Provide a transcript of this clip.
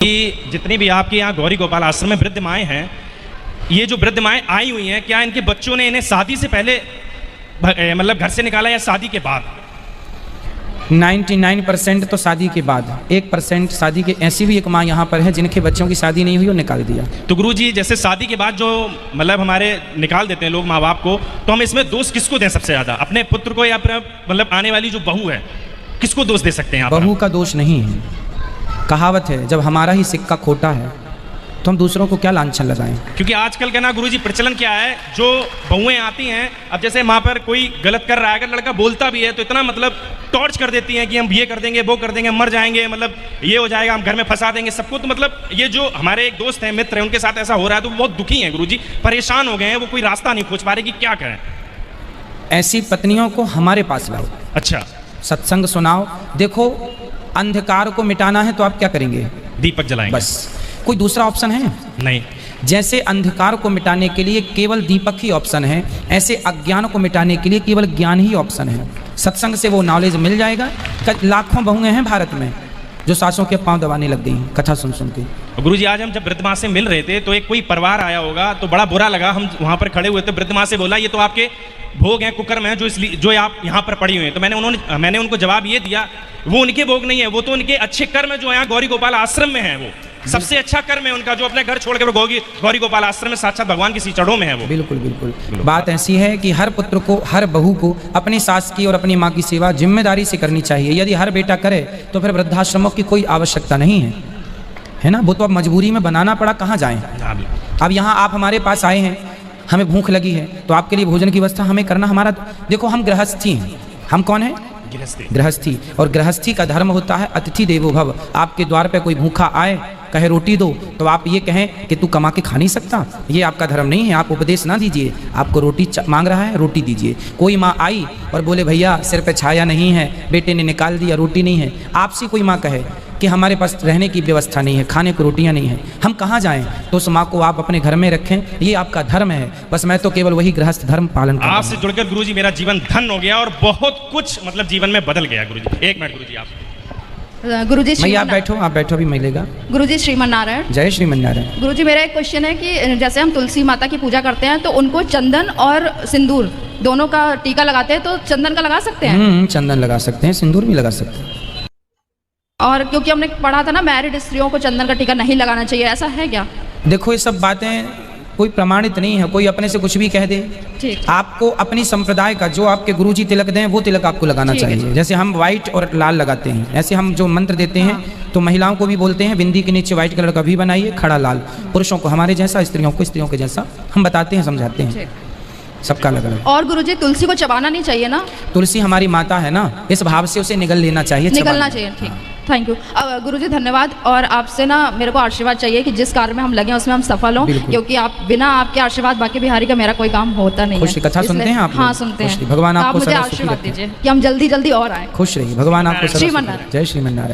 कि जितनी भी आपके यहाँ गौरी गोपाल आश्रम में वृद्ध माएँ हैं, ये जो वृद्ध माएँ आई हुई हैं, क्या इनके बच्चों ने इन्हें शादी से पहले मतलब घर से निकाला या शादी के बाद? 99% तो शादी के बाद, 1% शादी के। ऐसी भी एक माँ यहाँ पर है जिनके बच्चों की शादी नहीं हुई और निकाल दिया। तो गुरुजी, जैसे शादी के बाद जो मतलब हमारे निकाल देते हैं लोग माँ बाप को, तो हम इसमें दोष किसको दें सबसे ज़्यादा? अपने पुत्र को या फिर मतलब आने वाली जो बहू है, किसको दोष दे सकते हैं? बहू का दोष नहीं है। कहावत है, जब हमारा ही सिक्का खोटा है तो हम दूसरों को क्या लांछन लगाएं। क्योंकि आजकल का ना गुरुजी प्रचलन क्या है, जो बहुएं आती हैं, अब जैसे वहाँ पर कोई गलत कर रहा है, अगर लड़का बोलता भी है तो इतना मतलब टॉर्च कर देती हैं कि हम ये कर देंगे, वो कर देंगे, मर जाएंगे, मतलब ये हो जाएगा, हम घर में फंसा देंगे सबको। तो मतलब ये जो हमारे एक दोस्त हैं, मित्र हैं, उनके साथ ऐसा हो रहा है, तो वो बहुत दुखी हैं गुरुजी, परेशान हो गए हैं, वो कोई रास्ता नहीं खोज पा रहे कि क्या करें। ऐसी पत्नियों को हमारे पास लाओ। अच्छा, सत्संग सुनाओ। देखो, अंधकार को मिटाना है तो आप क्या करेंगे? दीपक जलाएंगे, बस। कोई दूसरा ऑप्शन है? नहीं। जैसे अंधकार को मिटाने के लिए केवल दीपक ही ऑप्शन है, ऐसे अज्ञान को मिटाने के लिए केवल ज्ञान ही ऑप्शन है। सत्संग से वो नॉलेज मिल जाएगा। लाखों बहुएं हैं भारत में जो सासों के पांव दबाने लग गई कथा सुन सुन के। गुरुजी, आज हम जब वृद्ध माँ से मिल रहे थे तो एक कोई परिवार आया होगा, तो बड़ा बुरा लगा। हम वहाँ पर खड़े हुए थे, वृद्ध माँ से बोला, ये तो आपके भोग हैं, कुकर में हैं, जो आप यहाँ पर पड़ी हुई हैं। तो मैंने उनको जवाब ये दिया, वो उनके भोग नहीं है, वो तो उनके अच्छे कर्म जो यहाँ गौरी गोपाल आश्रम में है, वो सबसे अच्छा कर्म है उनका, जो अपने घर छोड़ के गौरी गोपाल आश्रम में साक्षात भगवान की चरणों में है वो। बिल्कुल बिल्कुल। बात ऐसी है कि हर पुत्र को, हर बहू को अपनी सास की और अपनी माँ की सेवा जिम्मेदारी से करनी चाहिए। यदि हर बेटा करे तो फिर वृद्धाश्रमों की कोई आवश्यकता नहीं है ना। वो तो अब मजबूरी में बनाना पड़ा, कहाँ जाएं। अब यहाँ आप हमारे पास आए हैं, हमें भूख लगी है, तो आपके लिए भोजन की व्यवस्था हमें करना हमारा। देखो, हम गृहस्थी हैं। हम कौन है? गृहस्थी। और गृहस्थी का धर्म होता है अतिथि देवो भव। आपके द्वार पे कोई भूखा आए, कहे रोटी दो, तो आप ये कहें कि तू कमा के खा नहीं सकता, ये आपका धर्म नहीं है। आप उपदेश ना दीजिए, आपको रोटी मांग रहा है, रोटी दीजिए। कोई माँ आई और बोले, भैया सिर पे छाया नहीं है, बेटे ने निकाल दिया, रोटी नहीं है। आपसे कोई माँ कहे कि हमारे पास रहने की व्यवस्था नहीं है, खाने को रोटियां नहीं है, हम कहाँ जाएं? तो उस माँ को आप अपने घर में रखें, ये आपका धर्म है। बस मैं तो केवल वही गृहस्थ धर्म पालन करता हूं। आपसे जुड़कर गुरुजी मेरा जीवन धन्य हो गया और बहुत कुछ मतलब जीवन में बदल गया गुरुजी। एक मिनट गुरुजी, आप गुरुजी आप बैठो भी मिलेगा। गुरुजी श्रीमन नारायण। जय श्रीमन नारायण। गुरुजी, मेरा एक क्वेश्चन है कि जैसे हम तुलसी माता की पूजा करते हैं तो उनको चंदन और सिंदूर दोनों का टीका लगाते हैं, तो चंदन का लगा सकते हैं? चंदन लगा सकते हैं, सिंदूर भी लगा सकते हैं। और क्योंकि हमने पढ़ा था ना, मैरिड स्त्रियों को चंदन का टीका नहीं लगाना चाहिए, ऐसा है क्या? देखो, ये सब बातें कोई प्रमाणित नहीं है, कोई अपने से कुछ भी कह दे। आपको अपनी संप्रदाय का जो आपके गुरुजी तिलक दें वो तिलक आपको लगाना चाहिए। जैसे हम व्हाइट और लाल लगाते हैं, ऐसे हम जो मंत्र देते हैं तो महिलाओं को भी बोलते हैं बिंदी के नीचे व्हाइट कलर का भी बनाइए, खड़ा लाल। पुरुषों को हमारे जैसा, स्त्रियों को स्त्रियों के जैसा हम बताते हैं, समझाते हैं, सबका अलग अलग। और गुरुजी, तुलसी को चबाना नहीं चाहिए ना? तुलसी हमारी माता है ना, इस भाव से उसे निगल लेना चाहिए, निगलना चाहिए। ठीक, थैंक यू गुरुजी, धन्यवाद। और आपसे ना मेरे को आशीर्वाद चाहिए कि जिस कार्य में हम लगे उसमें हम सफल हों, क्योंकि आप बिना आपके आशीर्वाद बाकी बिहारी का मेरा कोई काम होता नहीं है। कथा सुनते हैं आप? हाँ, सुनते हैं। भगवान आपको मुझे आशीर्वाद दीजिए कि हम जल्दी जल्दी और आए। खुश रहिए। भगवान आपको। श्रीमन नारायण। जय श्रीमन नारायण।